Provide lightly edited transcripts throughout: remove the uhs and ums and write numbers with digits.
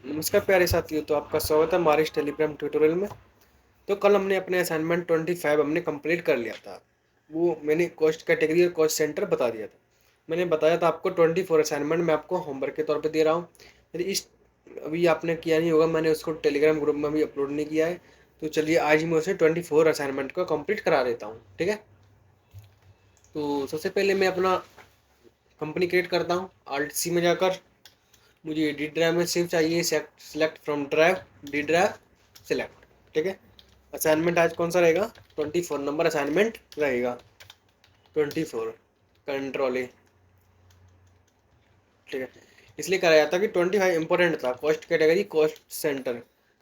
नमस्कार प्यारे साथियों, तो आपका स्वागत है हमारे इस टेलीग्राम ट्यूटोरियल में। तो कल हमने अपने असाइनमेंट 25 हमने कंप्लीट कर लिया था। वो मैंने कॉस्ट कैटेगरी और कॉस्ट सेंटर बता दिया था। मैंने बताया था आपको 24 असाइनमेंट मैं आपको होमवर्क के तौर पे दे रहा हूँ। यदि इस अभी आपने किया नहीं होगा, मैंने उसको टेलीग्राम ग्रुप में भी अपलोड नहीं किया है। तो चलिए आज मैं उसे 24 असाइनमेंट को कंप्लीट करा देता हूँ, ठीक है। तो सबसे पहले मैं अपना कंपनी क्रिएट करता हूँ। Alt C में जाकर मुझे डी ड्राइव में सेव चाहिए। Select from drive, D drive select, ठीक है। असाइनमेंट आज कौन सा रहेगा? 24 नंबर असाइनमेंट रहेगा। 24 कंट्रोल ए, ठीक है। इसलिए कराया था कि 25 इंपॉर्टेंट था। Cost category, cost centre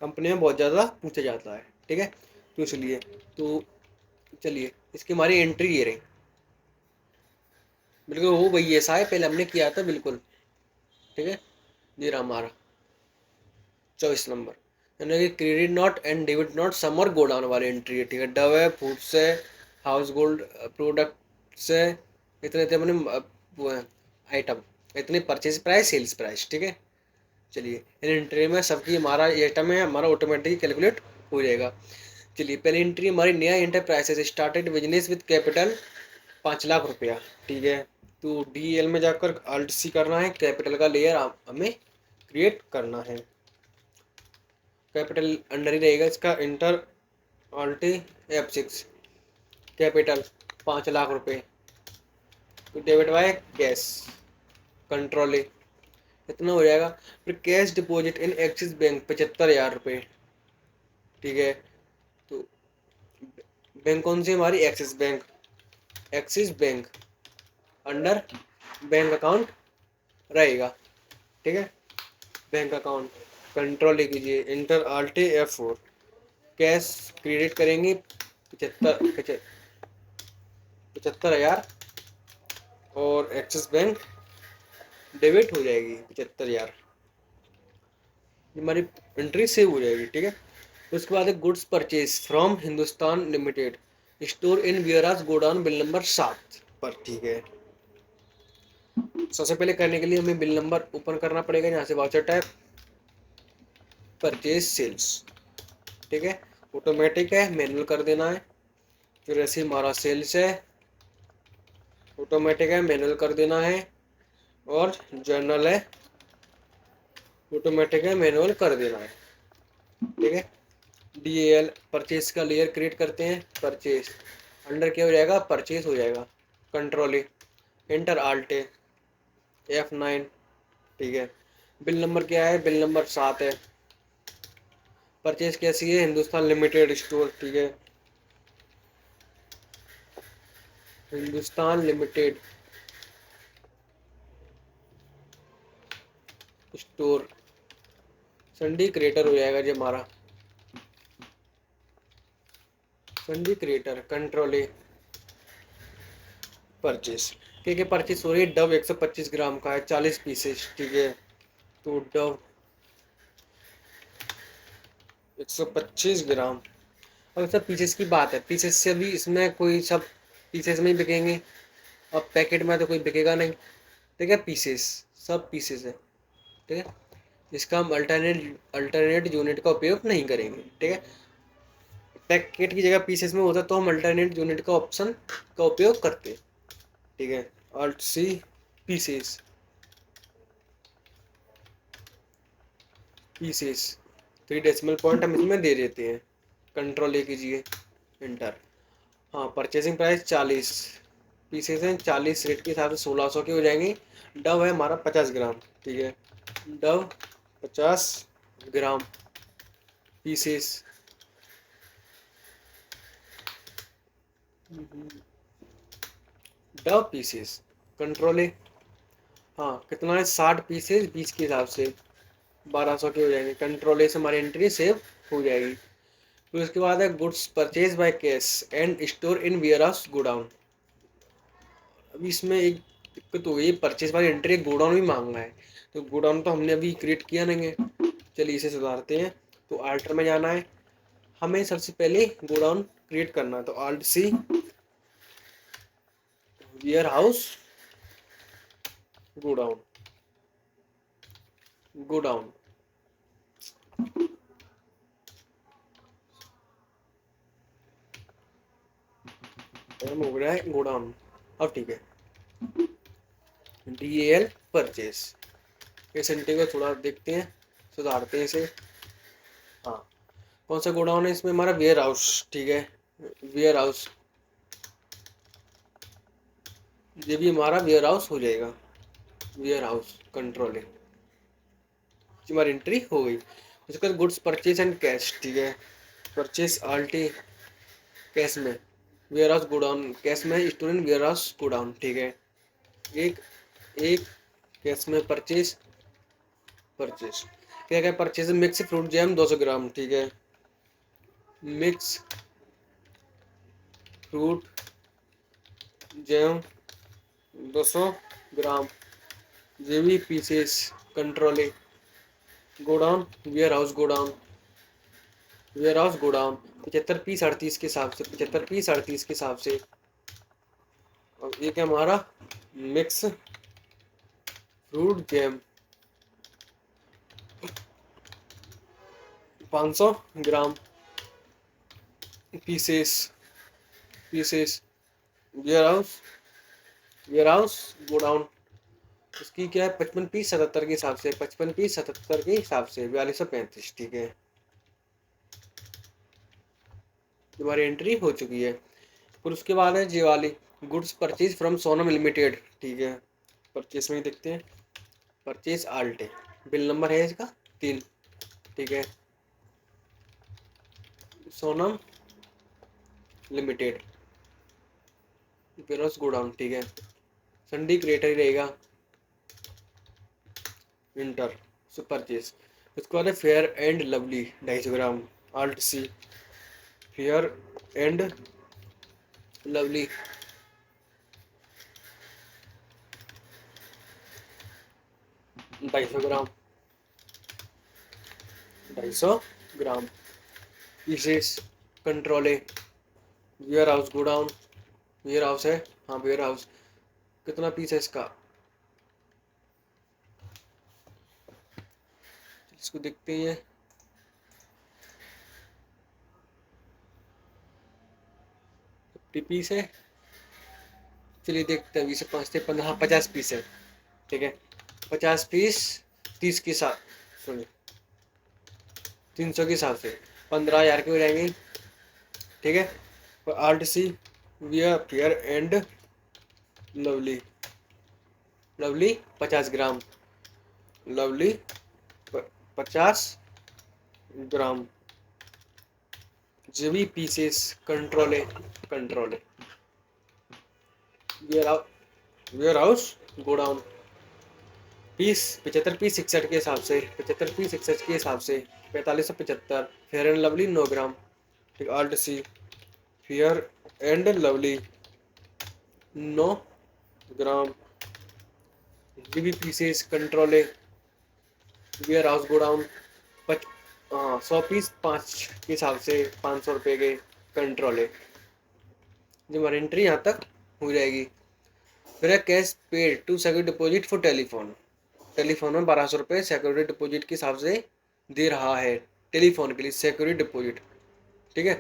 company में बहुत ज़्यादा पूछा जाता है, ठीक है। तो इसलिए तो चलिए इसकी हमारी एंट्री ये रही। बिल्कुल वो वही ऐसा है, पहले हमने किया था बिल्कुल, ठीक है। ये रहा हमारा 24 नंबर, यानी कि credit note and debit note sum और गो डाउन वाली एंट्री है, ठीक है। डव है, फूड्स है, हाउस गोल्ड प्रोडक्ट्स है, इतने इतने मैंने वो है आइटम, इतने परचेज प्राइस, सेल्स प्राइस, ठीक है। चलिए इन एंट्री में सबकी हमारा आइटम है, हमारा ऑटोमेटिक कैलकुलेट हो जाएगा। चलिए पहली एंट्री हमारी नया enterprises started business with capital 5 lakh रुपया, ठीक है। तो डी एल में जाकर अल्ट सी करना है, कैपिटल का लेयर हमें क्रिएट करना है। कैपिटल अंडर ही रहेगा इसका, इंटर ऑल्टी F6, कैपिटल 5 लाख रुपए, तो डेबिट बाय कैश, कंट्रोल ए, इतना हो जाएगा। फिर cash deposit in axis bank 75,000 रुपये, ठीक है। तो बैंक कौन सी हमारी? Axis bank. Axis bank under bank account रहेगा, ठीक है। बैंक अकाउंट कंट्रोल ए कीजिए, इंटर आल्टे F4, कैश क्रेडिट करेंगे 75,000 और एक्सिस बैंक डेबिट हो जाएगी 75,000। हमारी एंट्री सेव हो जाएगी, ठीक है। उसके बाद है goods purchase from Hindustan limited, store in warehouse godown, bill number 7 पर, ठीक है। सबसे पहले करने के लिए हमें बिल नंबर ओपन करना पड़ेगा, यहाँ से वाउचर टाइप, परचेज सेल्स, ठीक है। ऑटोमेटिक है, मैनुअल कर देना है। फिर ऐसे हमारा सेल्स है, ऑटोमेटिक है, मैनुअल कर देना है। और जर्नल है, ऑटोमेटिक है, मैनुअल कर देना है, ठीक है। DAL परचेज का लेयर क्रिएट करते हैं, परचेज अंडर क्या हो जाएगा? परचेज हो जाएगा, कंट्रोल ए, एंटर आल्ट F9, ठीक है। बिल नंबर क्या है? बिल नंबर 7 है। परचेज कैसी है? हिंदुस्तान लिमिटेड स्टोर, ठीक है। Hindustan limited store, sundry creditor हो जाएगा जी हमारा, sundry creditor, control A, purchase, ठीक है। परचेज हो रही है डव 125 ग्राम का है, 40 पीसेस, ठीक है। तो डव 125 ग्राम। अब सब पीसेस की बात है, पीसेस से भी इसमें कोई सब पीसेस में ही बिकेंगे, अब पैकेट में तो कोई बिकेगा नहीं, ठीक है। पीसेस, सब पीसेस है, ठीक है। इसका हम अल्टरनेट यूनिट का उपयोग नहीं करेंगे, ठीक है। पैकेट की जगह पीसेस में होता तो हम अल्टरनेट यूनिट का ऑप्शन का उपयोग करते, ठीक है। Alt C pieces, pieces 3 decimal point हम इसमें दे देते हैं, कंट्रोल ए कीजिए, एंटर। हाँ, परचेसिंग प्राइस 40 पीसेस हैं, 40 रेट के हिसाब से 1600 के हो जाएंगे। डव है हमारा 50 ग्राम, ठीक है। डव 50 ग्राम पीसेस, डव पीसेस, कंट्रोल है। हाँ, कितना है? 60 पीसेस 20 के हिसाब से 1200 के हो जाएंगे, कंट्रोल ए से हमारी एंट्री सेव हो जाएगी। फिर उसके बाद है goods purchase by cash and store in warehouse godown. अभी इसमें एक दिक्कत हो गई, परचेज वाली एंट्री गोडाउन भी मांग रहा है, तो गोडाउन तो हमने अभी क्रिएट किया नहीं है। चलिए इसे सुधारते हैं। तो आल्टर में जाना है, हमें सबसे पहले गोडाउन क्रिएट करना है, तो alt C, warehouse godown, godown, godown हो गया है गोडाउन। अब ठीक है, DAL परचेस, इस एंट्री को थोड़ा देखते हैं, सुधारते हैं इसे। हाँ, कौन सा गोडाउन है इसमें? हमारा वेयर हाउस, ठीक है, वेयर हाउस, ये भी हमारा वेयर हाउस हो जाएगा, वेयर हाउस कंट्रोल है, हमारी एंट्री हो गई। उसके बाद गुड्स परचेज एंड कैश, ठीक है, परचेज आल्टी कैश में, वेयर हाउस गोडाउन कैश में, स्टूडेंट वेयर हाउस गोडाउन, ठीक है, एक एक कैश में परचेज, परचेज क्या क्या purchase? Mix fruit jam 200 gram, ठीक है, मिक्स फ्रूट जैम 200 ग्राम, जेवी pieces control godown, warehouse godown, warehouse godown 75 piece 38 के हिसाब से, 75 पीस 38 के हिसाब से। और ये क्या हमारा mix fruit jam 500 gram, pieces pieces, warehouse, warehouse godown, इसकी क्या है 55 पीस 77 के हिसाब से, 55 पीस 77 के हिसाब से 4235, ठीक है, हमारी एंट्री हो चुकी है। फिर उसके बाद है ये वाली, goods purchase from Sonam limited, ठीक है, परचेज में ही देखते हैं, परचेज आल्टे, बिल नंबर है इसका 3, ठीक है, सोनम लिमिटेड वेयरहाउस गोडाउन, ठीक है, संडी क्रिएटर ही रहेगा, इंटर सो परचेज। उसके बाद है fair and lovely 250 gram, alt C, fair and lovely 250 gram, 250 gram, pieces control A, warehouse godown, warehouse है, हाँ वेयर हाउस, कितना पीस है इसका, इसको देखते हैं, 50 पीस है, चलिए देखते हैं, 20 से 5 से 15, हाँ 50 पीस है, ठीक है, 50 पीस 30 के साथ, सुनिए 300 के हिसाब से 15,000 के हो जाएंगे, ठीक है। और आर्ट सी वियर fair and lovely, lovely 50 gram, lovely 50 gram, G V pieces control A, control A warehouse godown, piece 75 piece 61 के हिसाब से, 75 पीस 61 के हिसाब से 4575, फेयर एंड लवली 9 ग्राम, ठीक, alt C fair and lovely 9 gram, G B pieces control A warehouse godown, हाँ 100 piece 5 के हिसाब से 500 रुपये के कंट्रोले, जो हमारी एंट्री यहाँ तक हो जाएगी। फिर है cash paid to security deposit for telephone, telephone में 1200 रुपये सिक्योरिटी डिपॉजिट के हिसाब से दे रहा है, टेलीफोन के लिए सिक्योरिटी डिपॉजिट, ठीक है,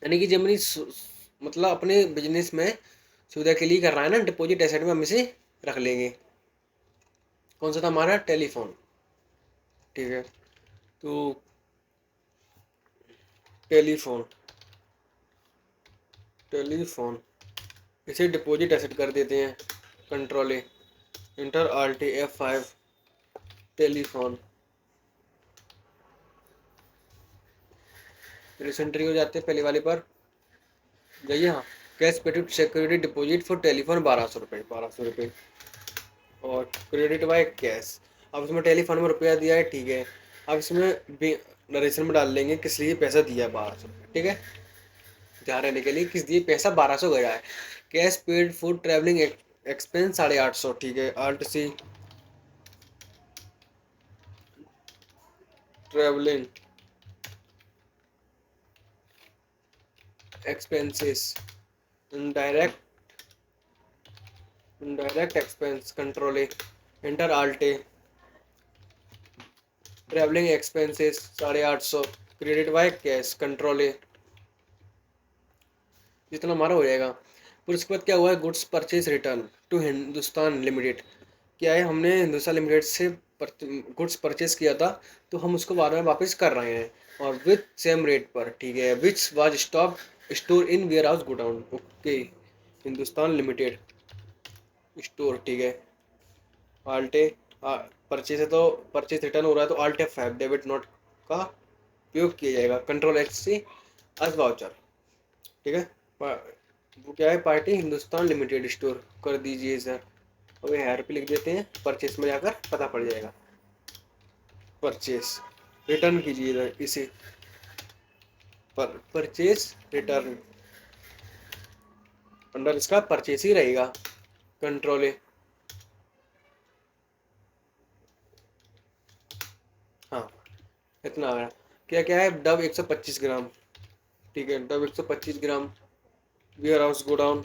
यानी कि जब अपनी मतलब अपने बिजनेस में सुविधा के लिए कर रहा है ना डिपॉजिट, एसेट में हम इसे रख लेंगे। कौन सा था हमारा? टेलीफोन, ठीक है, तो टेलीफोन, टेलीफोन इसे डिपॉजिट एसेट कर देते हैं, control A, enter alt F5, telephone, रिसेंट्री हो जाते हैं पहले वाले पर जाइए, हाँ cash paid security deposit for telephone 1200 रुपये, 1200 रुपये, और क्रेडिट बाय कैश, अब इसमें टेलीफोन में रुपया दिया है, ठीक है, अब इसमें नरेशन में डाल लेंगे किस लिए पैसा दिया है 1200 रुपये, ठीक है, जहाँ रहने के लिए किस दिए पैसा 1200 गया है, cash paid food travelling expense 850, ठीक है, alt C travelling expenses, indirect, indirect expense control A, enter alt, travelling expenses 850, credit by cash control A, जितना हमारा हो जाएगा। फिर उसके बाद क्या हुआ है, goods purchase return to Hindustan limited. क्या है, हमने हिंदुस्तान लिमिटेड से गुड्स परचेज किया था, तो हम उसको बाद में वापस कर रहे हैं, और विथ सेम रेट पर, ठीक है। Which was stock store in warehouse godown, okay. Hindustan limited store, ठीक है। आल्टे परचेज है तो परचेज रिटर्न हो रहा है, तो आल्ट F5 डेबिट नोट का उपयोग किया जाएगा। कंट्रोल X से एज वाउचर, ठीक है। वो क्या है, पार्टी हिंदुस्तान लिमिटेड स्टोर कर दीजिए सर। अब हेयर पे लिख देते हैं, परचेस में जाकर पता पड़ जाएगा। परचेस रिटर्न कीजिए इधर इसे, परचेस रिटर्न अंडर इसका परचेस ही रहेगा। कंट्रोल ए, हाँ इतना आ रहा। क्या क्या है, डब 125 ग्राम, ठीक है। Dove 125 gram warehouse godown,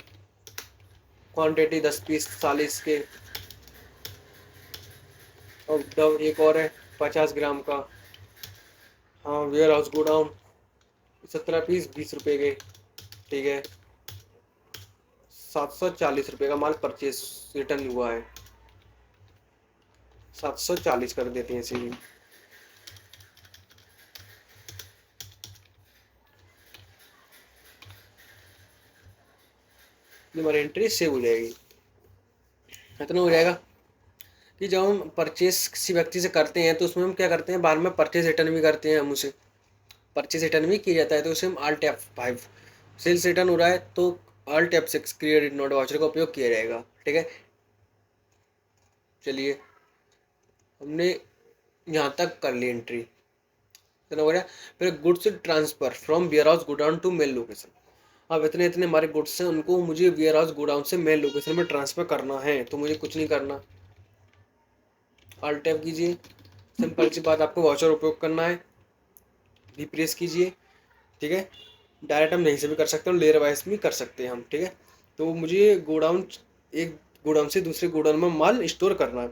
quantity 10 piece 40 के। और डब एक और है 50 ग्राम का, हाँ वेयर हाउस गोडाउन 17 पीस 20 रुपए के, ठीक है। 740 रुपये का माल परचेस रिटर्न हुआ है। 740 कर देते हैं इसीलिए। हमारी एंट्री सेव हो जाएगी। इतना हो जाएगा कि जब हम परचेस किसी व्यक्ति से करते हैं, तो उसमें हम क्या करते हैं, बाद में परचेस रिटर्न भी करते हैं। हम उसे परचेस रिटर्न भी किया जाता है, तो उसे हम Alt F5, सेल्स रिटर्न हो रहा है तो Alt F6 credit note voucher का उपयोग किया जाएगा, ठीक है। चलिए, हमने यहाँ तक कर ली एंट्री, इतना हो गया। फिर goods transfer from warehouse godown to main location. अब इतने इतने हमारे गुड्स हैं, उनको मुझे वेयर हाउस गोडाउन से मेल लोकेशन में ट्रांसफर करना है, तो मुझे कुछ नहीं करना। Alt टैब कीजिए, सिंपल सी बात, आपको वाउचर उपयोग करना है, भी प्रेस कीजिए, ठीक है। डायरेक्ट हम यहीं से भी कर सकते हैं, लेयर वाइज भी कर सकते हैं हम, ठीक है। तो मुझे गोडाउन, एक गोडाउन से दूसरे गोडाउन में माल स्टोर करना है,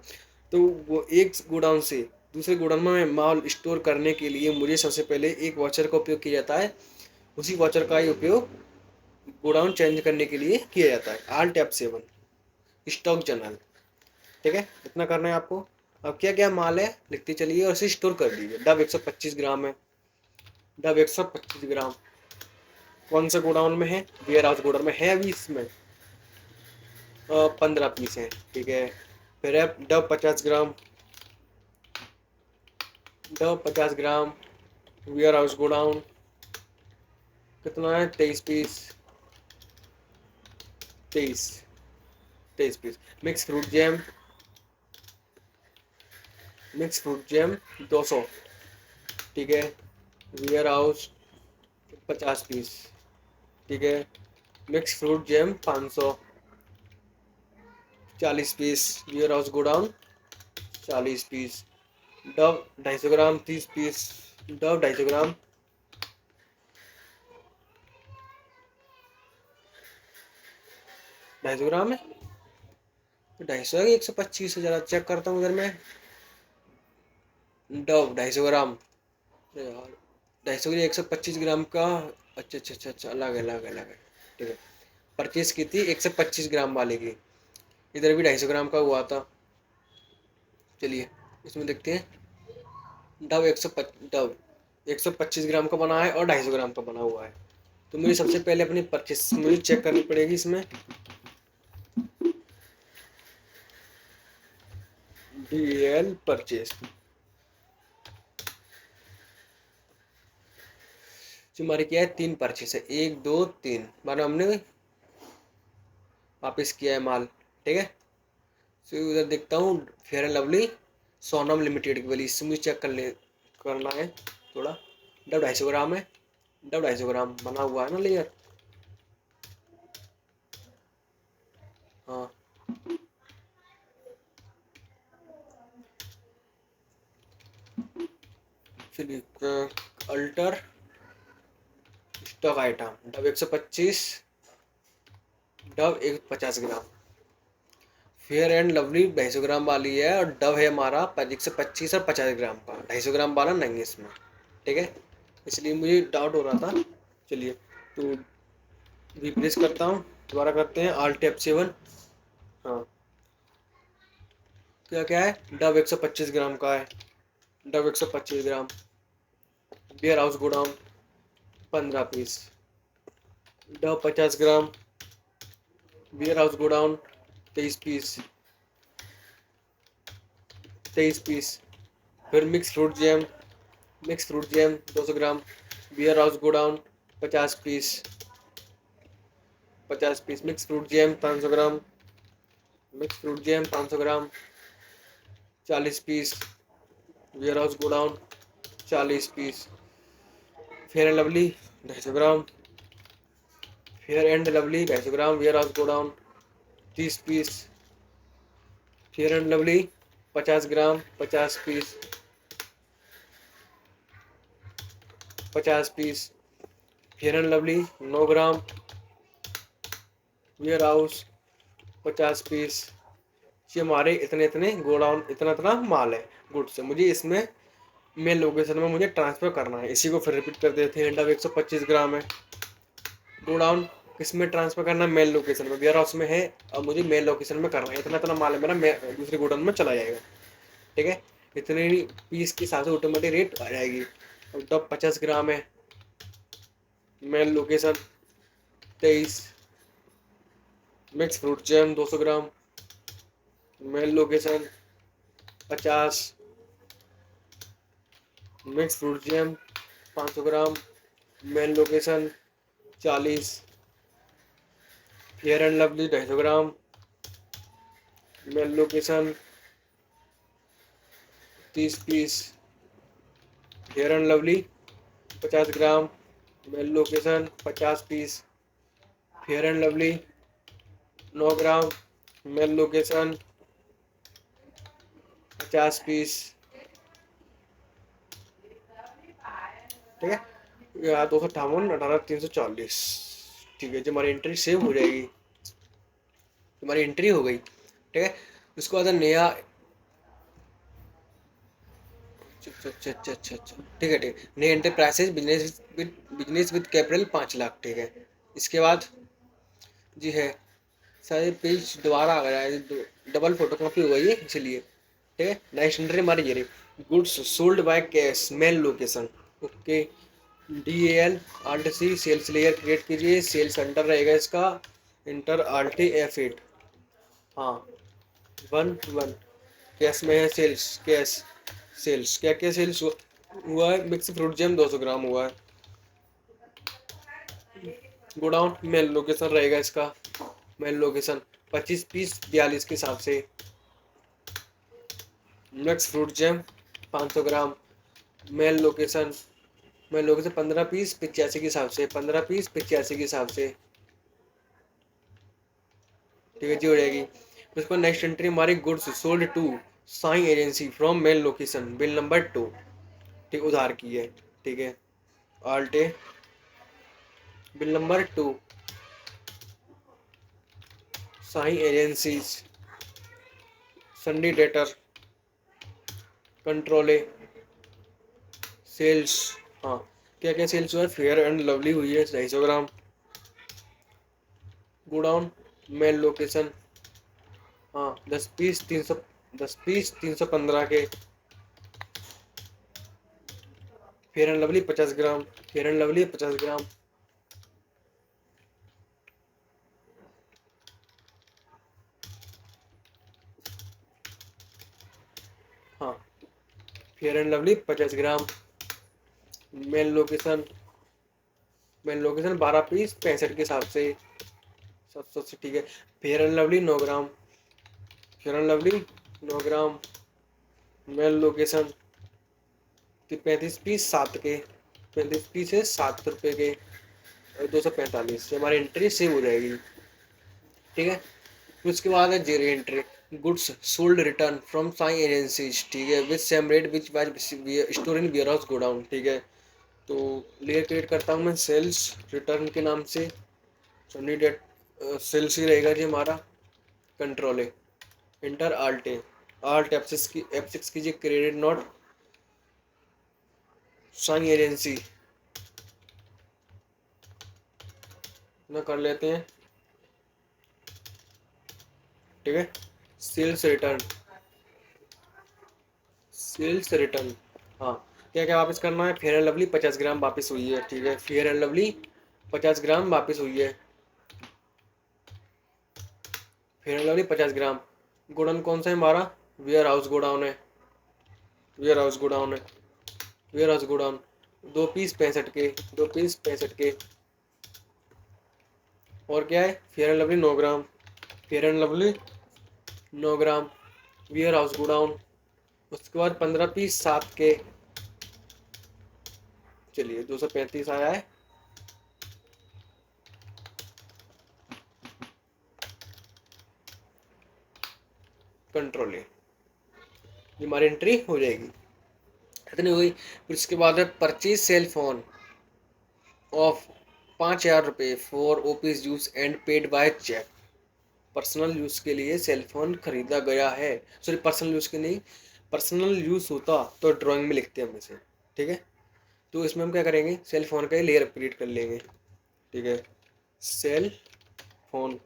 तो वो एक गोडाउन से दूसरे गोडाउन में माल स्टोर करने के लिए मुझे सबसे पहले एक वाचर का उपयोग किया जाता है। उसी वाचर का ही उपयोग गोडाउन चेंज करने के लिए किया जाता है। Alt F7 स्टॉक जनरल, ठीक है। इतना करना है आपको। अब क्या क्या माल है लिखते चलिए और इसे स्टोर कर दीजिए। डब 125 ग्राम है, डब 125 ग्राम कौन से गोडाउन में है, वेयर हाउस गोडाउन में है। अभी इसमें 15 पीस है, ठीक है। फिर है Dove 50 gram, Dove 50 gram warehouse godown, कितना है, 23 piece, 23 23 piece. Mix fruit jam, mix fruit jam 200, ठीक है। वेयर हाउस 50 पीस, ठीक है। Mix fruit jam 500, 40 piece. Warehouse godown 40 piece. Dove 250 gram 30 piece, Dove 250 gram, 250 gram है, 250 है 125 है, जरा चेक करता हूँ उधर मैं। डव 250 ग्राम, अरे यार 250 के लिए 125 ग्राम का, अच्छा अच्छा अच्छा अच्छा, अलग है अलग है अलग है, ठीक है। परचेज की थी 125 ग्राम वाले की, इधर भी 250 ग्राम का हुआ था। चलिए इसमें देखते हैं। डव 125 ग्राम का बना है और 250 ग्राम का बना हुआ है। तो मुझे सबसे पहले अपनी परचेस मुझे चेक करनी पड़ेगी इसमें। DL परचेस, जो हमारी क्या है, 3 परचेस है, 1 2 3, मानो हमने वापस किया है माल, ठीक है। तो उधर देखता हूँ fair and lovely Sonam limited की वाली, इससे मुझे चेक करना है थोड़ा। डब 250 ग्राम है, डब 250 ग्राम बना हुआ है ना लेयर, हाँ। फिर alter stock item dub 125, dub 150 gram, fair and lovely 250 ग्राम वाली है, और डव है हमारा 125 और 50 ग्राम का, 250 ग्राम वाला नहीं है इसमें, ठीक है। इसलिए मुझे डाउट हो रहा था। चलिए, तो रिप्लेस करता हूँ, दोबारा करते हैं Alt F7। हाँ, क्या क्या है, डव 125 ग्राम का है, Dove 125 gram, warehouse godown 15 piece, Dove 50 gram, warehouse godown 23 piece, 23 piece. फिर mix fruit jam 200 gram, warehouse godown 50 piece, 50 piece. Mix fruit jam 500 gram, mix fruit jam 500 gram 40 piece, warehouse godown 40 piece. Fair and lovely 250 gram, fair and lovely 250 gram, warehouse godown 30 piece, fair and lovely 50 gram 50 piece, 50 piece. Fair and lovely 9 gram, warehouse 50 piece. ये हमारे इतने इतने godown, इतना इतना माल है goods से। मुझे इसमें मेन लोकेशन में मुझे ट्रांसफ़र करना है। इसी को फिर रिपीट कर देते हैं। डब 125 ग्राम है, गोडाउन किस में ट्रांसफ़र करना है, मेन लोकेशन में, वेयर हाउस में है, और मुझे मेन लोकेशन में करना है। इतना इतना माल है मेरा, दूसरे गोडाउन में चला जाएगा। ठीक है, इतने पीस के हिसाब से ऑटोमेटिक रेट आ जाएगी। अब डब 50 ग्राम है, main location 23, mix fruit jam 200 gram, main location 50, mix fruit jam 500 gram, main location 40, Fair and lovely 250 gram, main location 30 piece, fair and lovely 50 gram, main location 50 piece, fair and lovely 9 gram, main location 50 piece. ठीक है, यहाँ 258, 18, 340। ठीक है, जो हमारी entry save हो जाएगी, हमारी एंट्री हो गई। ठीक है, उसके बाद नया, अच्छा अच्छा अच्छा अच्छा, ठीक है ठीक है। नई enterprises business with capital 5 lakh. ठीक है, इसके बाद जी है, सारे पेज दोबारा आ गया है, डबल फोटो कॉपी हो गई है इसलिए। ठीक है, नेक्स्ट एंट्री हमारी ये रही, goods sold by cash main location. Okay, DAL Alt C sales लेयर क्रिएट कीजिए, सेल्स अंडर रहेगा इसका, इंटर Alt F8। हाँ, 1 1 कैश में है, सेल्स कैश, सेल्स क्या क्या सेल्स हुआ है, मिक्स फ्रूट जैम 200 ग्राम हुआ है। गोडाउन मेल लोकेशन रहेगा इसका, मेल लोकेशन 25 पीस 42 के हिसाब से। मिक्स फ्रूट जैम 500 ग्राम, मेल लोकेशन, 15 पीस 85 के हिसाब से, 15 पीस 85 के हिसाब से। ठीक है जी, हो जाएगी। उसके बाद नेक्स्ट एंट्री हमारी, goods sold to Sai agency from main location, bill number 2। ठीक, उधार की है। ठीक है, alt bill number 2, Sai agencies, sundry debtor, control A, sales. हाँ, क्या क्या सेल्स हुआ है, फेयर एंड लवली हुई है 250 ग्राम, गोडाउन मेल लोकेशन, हाँ 10 पीस 300, 10 पीस 315 के, fair and lovely 50 gram, fair and lovely 50 gram, हाँ Fair and lovely 50 gram, main location, 12 piece 65 के हिसाब से, 700 से। ठीक है, fair and lovely 9 gram, fair and lovely 9 gram, main location 35 piece 7 के, 35 पीस है 7 रुपये के, 245 से हमारी एंट्री सेव हो जाएगी। ठीक है, फिर उसके बाद है zero entry, goods sold return from Sai agencies. ठीक है, with same rate which was store in warehouse godown. ठीक है, तो लेयर क्रिएट करता हूँ मैं सेल्स रिटर्न के नाम से, सनी डेट सेल्स ही रहेगा जी हमारा, कंट्रोल है, इंटर आल्ट F6 कीजिए, क्रेडिट नोट साई एजेंसी, ना कर लेते हैं, ठीक है। सेल्स रिटर्न, सेल्स रिटर्न, हाँ। क्या क्या वापस करना है? फेयर एंड लवली 50 ग्राम वापस हुई है, ठीक है। फेयर एंड लवली 50 ग्राम वापस हुई है, fair and lovely 50 gram. Godown कौन सा है हमारा? वेयर हाउस गोडाउन है, वेयर हाउस गोडाउन है, वेयर हाउस गोडाउन। 2 पीस 65 के, 2 पीस 65 के। और क्या है? Fair and lovely 9 gram, fair and lovely 9 gram, warehouse godown. उसके बाद 15 पीस 7 के, चलिए 235 आया है। कंट्रोल, ये हमारी एंट्री हो जाएगी, इतनी हुई। फिर उसके बाद है परचेज सेल फोन ऑफ 5,000 रुपये for office use and paid by cheque. Personal use के लिए सेल फोन खरीदा गया है, सॉरी पर्सनल यूज के नहीं, पर्सनल यूज होता तो ड्राइंग में लिखते हैं हम इसे, ठीक है। तो इसमें हम क्या करेंगे? सेल फोन का ही लेयर क्रिएट कर लेंगे, ठीक है। सेल फोन,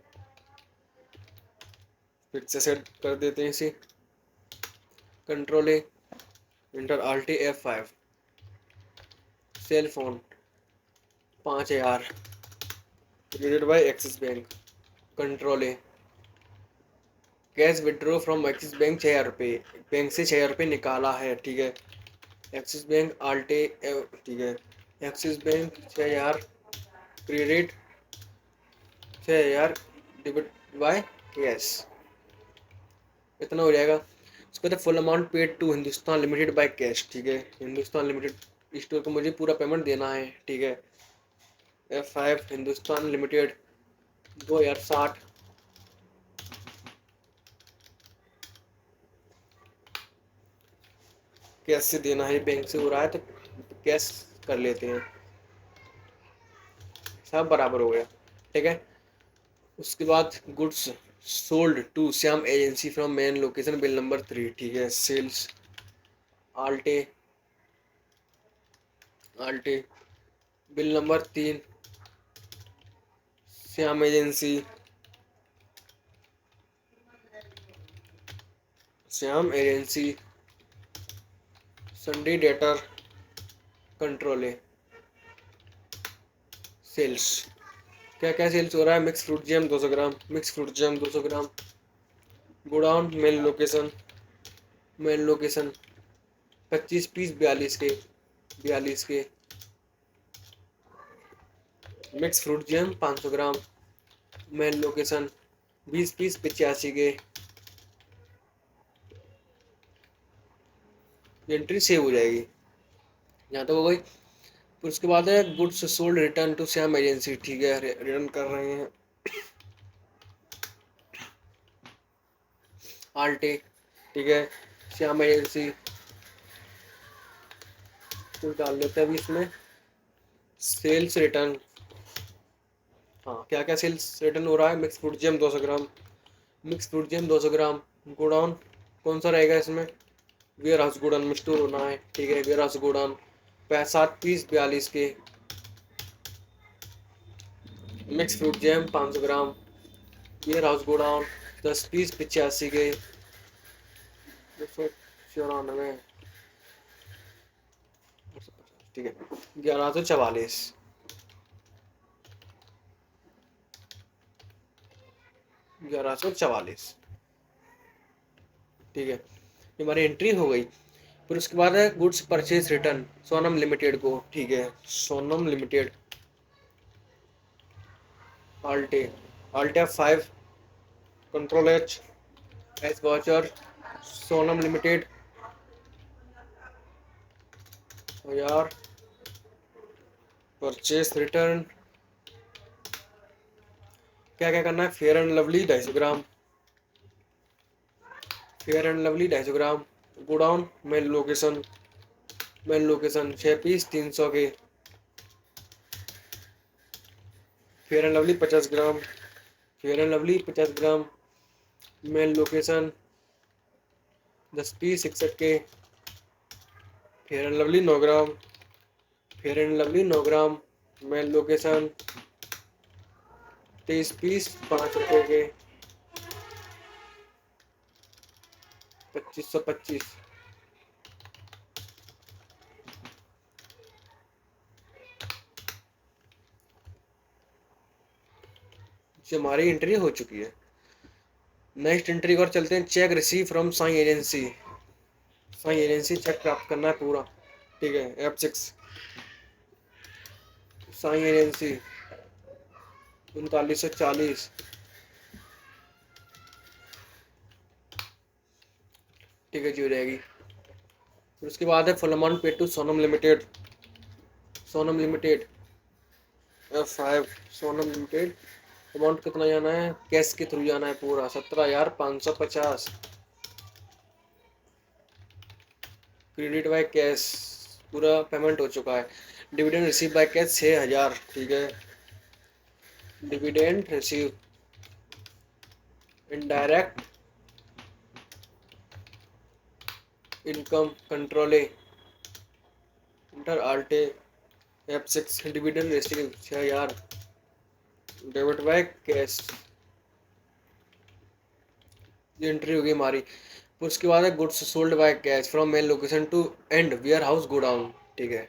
फिर से सेट कर देते हैं इसे, control A, enter alt F5। Cell phone 5,000 credit by Axis bank, control A. Cash withdraw from Axis bank 6,000 रुपये, बैंक से 6,000 रुपये निकाला है, ठीक है। एक्सिस बैंक आल्टे, ठीक है। Axis bank 6,000 credit, 6,000 debit by cash, इतना हो जाएगा। उसके बाद full amount paid to Hindustan limited by cash, ठीक है। हिंदुस्तान लिमिटेड स्टोर को मुझे पूरा पेमेंट देना है, ठीक है। F5 हिंदुस्तान लिमिटेड 2,060, कैश से देना है, बैंक से हो रहा है तो कैश कर लेते हैं, सब बराबर हो गया, ठीक है। उसके बाद goods sold to Shyam agency from main location bill number 3, ठीक है। Sales alt, alt bill number 3, Shyam agency, Shyam agency, sundry debtor, control है। सेल्स, क्या क्या सेल्स हो रहा है? Mix fruit jam 200 gram, mix fruit jam 200 gram. Godown main location, main location 25 piece 42 के, 42 के। Mix fruit jam 500 gram, main location 20 piece 85 के। Entry save हो जाएगी, यहाँ तक हो गई। फिर उसके बाद है goods sold return to Shyam agency, ठीक है। रिटर्न कर रहे हैं आल्टे, ठीक है। श्याम एजेंसी तो डाल लेते हैं अभी इसमें सेल्स रिटर्न, हाँ। क्या क्या सेल्स रिटर्न हो रहा है? Mix fruit jam 200 gram, mix fruit jam 200 gram. Godown कौन सा रहेगा इसमें? वेयर हाउस गोडाउन में स्टोर होना है, ठीक है। वेयर हाउस गोडाउन 7 पीस 42 के। Mix fruit jam 500 gram, warehouse godown 10 piece 85 के, 294, ठीक है। 1144, 1144, ठीक है। ये हमारी एंट्री हो गई। फिर उसके बाद है goods purchase return Sonam limited को, ठीक है। Sonam limited alt, alt 5, control H, H voucher, Sonam limited 1,000 purchase return. क्या क्या करना है? Fair and lovely 250 gram, fair and lovely 250 gram. Godown main location, main location 6 piece 300 के। Fair and lovely 50 gram, fair and lovely 50 gram. Main location 10 piece 61 के। Fair and lovely 9 gram, fair and lovely 9 gram. Main location 23 piece 5 रुपए के 2525। जो हमारी entry हो चुकी है। Next entry और चलते हैं। Cheque receive from Sai agency. Sai agency cheque प्राप्त करना है पूरा, ठीक है। F6 साई एजेंसी 3940, ठीक है जी, हो जाएगी। फिर उसके बाद है full amount paid to Sonam limited. Sonam limited F5 Sonam limited. Amount कितना जाना है? कैश के थ्रू जाना है पूरा 17,550। क्रेडिट बाय कैश, पूरा पेमेंट हो चुका है। डिविडेंड रिसीव बाय कैश 6,000, ठीक है। Dividend receive indirect income control enter alt F6 dividend receive 6,000 debit by cash. ये एंट्री होगी हमारी। फिर उसके बाद है goods sold by cash from main location to and warehouse godown, ठीक है।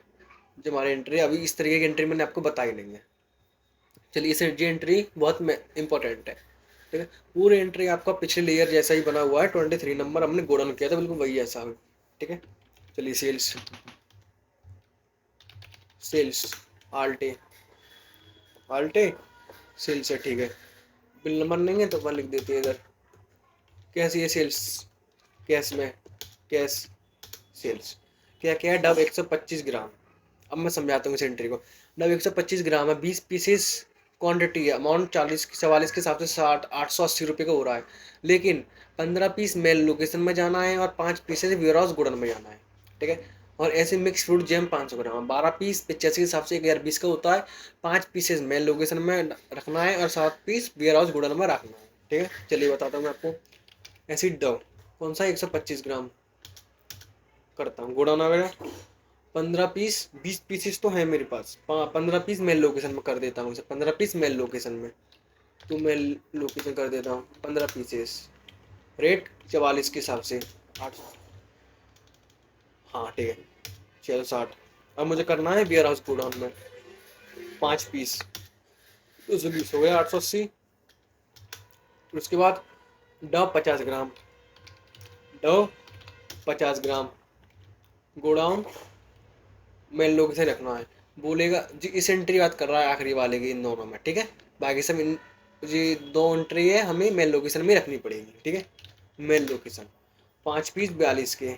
जो हमारी एंट्री अभी इस तरीके की एंट्री मैंने आपको बताई नहीं है। चलिए, इस ये एंट्री बहुत इंपॉर्टेंट है, ठीक है। पूरी एंट्री आपका पिछले लेयर जैसा ही बना हुआ है। 23 नंबर हमने गोडाउन किया था, बिल्कुल वही ऐसा, ठीक है। चलिए, सेल्स सेल्स आल्टे आल्टे सेल्स है, ठीक है। बिल नंबर नहीं है तो वहाँ लिख देते हैं इधर। कैसी है सेल्स? कैश में कैश सेल्स क्या क्या है? डब 125 ग्राम। अब मैं समझाता हूँ इस एंट्री को। डब 125 ग्राम है, 20 पीसेस क्वांटिटी है। अमाउंट 44 के हिसाब से 880 रुपये का हो रहा है। लेकिन 15 पीस मेल लोकेशन में जाना है और 5 पीसेस वेयर हाउस गुडन में जाना है, ठीक है। और ऐसे मिक्स फ्रूट जैम 500 ग्राम, 12 पीस 85 के हिसाब से 1020 का होता है। 5 पीसेस मेल लोकेशन में रखना है और 7 पीस वेयर हाउस गुडन में रखना है, ठीक है। चलिए बताता हूँ मैं आपको। एसिड डव कौन सा 125 ग्राम करता हूँ गोडाउन वगैरह। 15 पीस 20 पीसेस तो है मेरे पास। 15 पीस मेल लोकेशन में कर देता हूँ इसे। 15 पीस मेल लोकेशन में, तो मेल लोकेशन कर देता हूँ 15 पीसेस। रेट 44 के हिसाब से 8। हाँ, ठीक है, 660। अब मुझे करना है वेयर हाउस गोडाउन में 5 पीस, 220 हो गया 880। उसके बाद डव 50 ग्राम, Dove 50 gram godown mail location रखना है। बोलेगा जी, इस एंट्री बात कर रहा है आखिरी वाले की, इन दोनों में, ठीक है। बाकी सब इन जी 2 एंट्री है, हमें मेल लोकेशन में रखनी पड़ेगी, ठीक है। मेल लोकेशन 5 पीस 42 के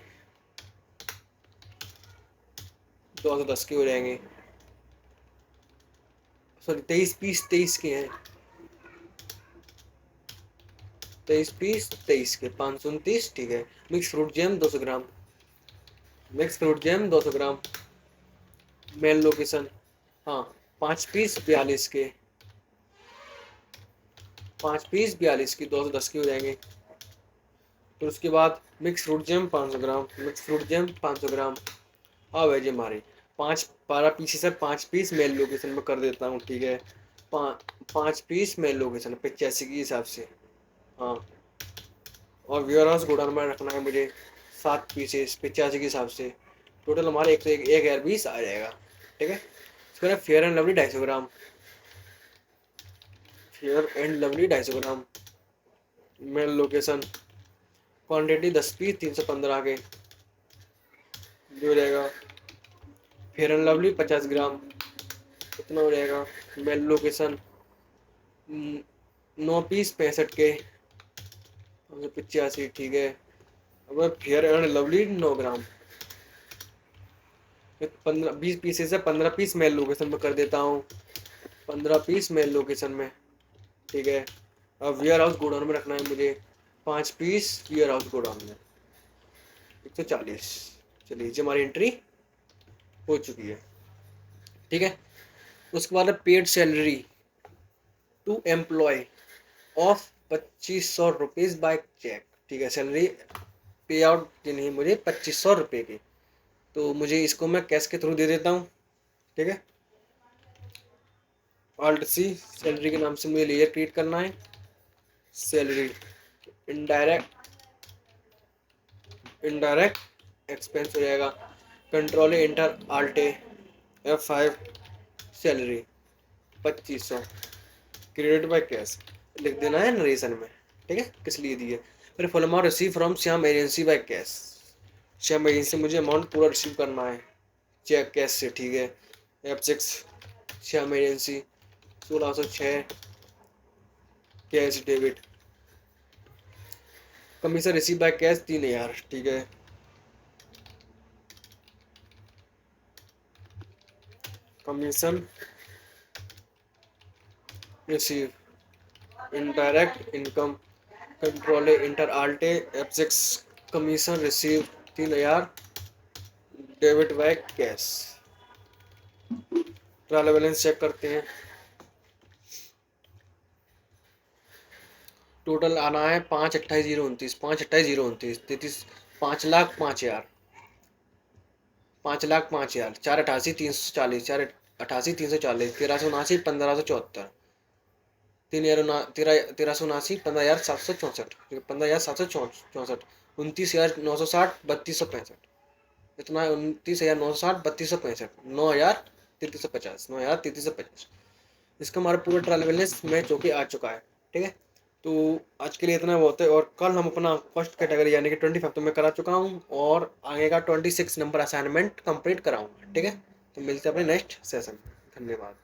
210 के हो जाएंगे। सॉरी, 23 पीस 23 के हैं। 23 पीस 23 के 529, ठीक है। Mix fruit jam 200 gram, mix fruit jam 200 ग्राम मेल लोकेशन। हाँ, 5 पीस 42 के 5 पीस 42 की 210 के हो जाएंगे। फिर उसके बाद mix fruit jam 500 gram, mix fruit jam 500 ग्राम। अब है जी हमारी 12 पीस है। 5 पीस मेल लोकेशन में कर देता हूँ, ठीक है। 5 पीस मेल लोकेशन 85 के हिसाब से, हाँ। और वेयर हाउस गोडाउन में रखना है मुझे 7 पीसेस 85 के हिसाब से। टोटल हमारे 120 आ जाएगा, ठीक है। उसके बाद Fair and lovely 250 gram, fair and lovely 250 gram main location. Quantity 10 piece 315 के जो हो जाएगा। फेयर एंड लवली 50 ग्राम कितना हो जाएगा? मेल लोकेशन 9 पीस 65 के 85, ठीक है। अब fair and lovely 9 gram 20 pieces है। 15 पीस मेल लोकेशन में कर देता हूँ, 15 पीस मेल लोकेशन में, ठीक है। अब वेयर हाउस गोडाउन में रखना है मुझे 5 पीस वेयर हाउस गोडाउन में 140। चलिए जी, हमारी एंट्री हो चुकी है, ठीक है। उसके बाद है paid salary to employ of 2500 rupees by cheque, ठीक है। सैलरी पे आउट देनी है मुझे 2500 रुपये की, तो मुझे इसको मैं कैश के थ्रू दे देता हूँ, ठीक है। ऑल्ट सी, सैलरी के नाम से मुझे लेयर क्रिएट करना है। सैलरी, इनडायरेक्ट, इनडायरेक्ट एक्सपेंस हो जाएगा। Control inter alt F5, salary 2500, credit by cash लिख देना है नरेशन में, ठीक है, किस लिए दी है। फिर full amount receive from Shyam agency by cash, Shyam agency से मुझे अमाउंट पूरा रिसीव करना है चेक कैश से, ठीक है। F6, Shyam agency 1606, cash debit, commission receive by cash 3000, ठीक है। Commission receive, indirect income, control enter alt F6, commission receive 3000, debit by cash. Trial balance check करते हैं। टोटल आना है 5,28,029, 5,28,029, 33, 5,05,000, 5,05,000, 4,88,340, 4,88,340, 1,379, 1,574, 1,379, 15,764, 15,764, 29,960, 3,265, इतना 29,960, 3,265, 9,3350, 9,3350। इसका हमारा पूरा ट्रायल बैलेंस मैच होके आ चुका है, ठीक है। तो आज के लिए इतना बहुत है, और कल हम अपना फर्स्ट कैटेगरी यानी कि 25 तो मैं करा चुका हूँ, और आगे का 26 नंबर असाइनमेंट कंप्लीट कराऊंगा, ठीक है। तो मिलते हैं अपने नेक्स्ट सेशन। धन्यवाद।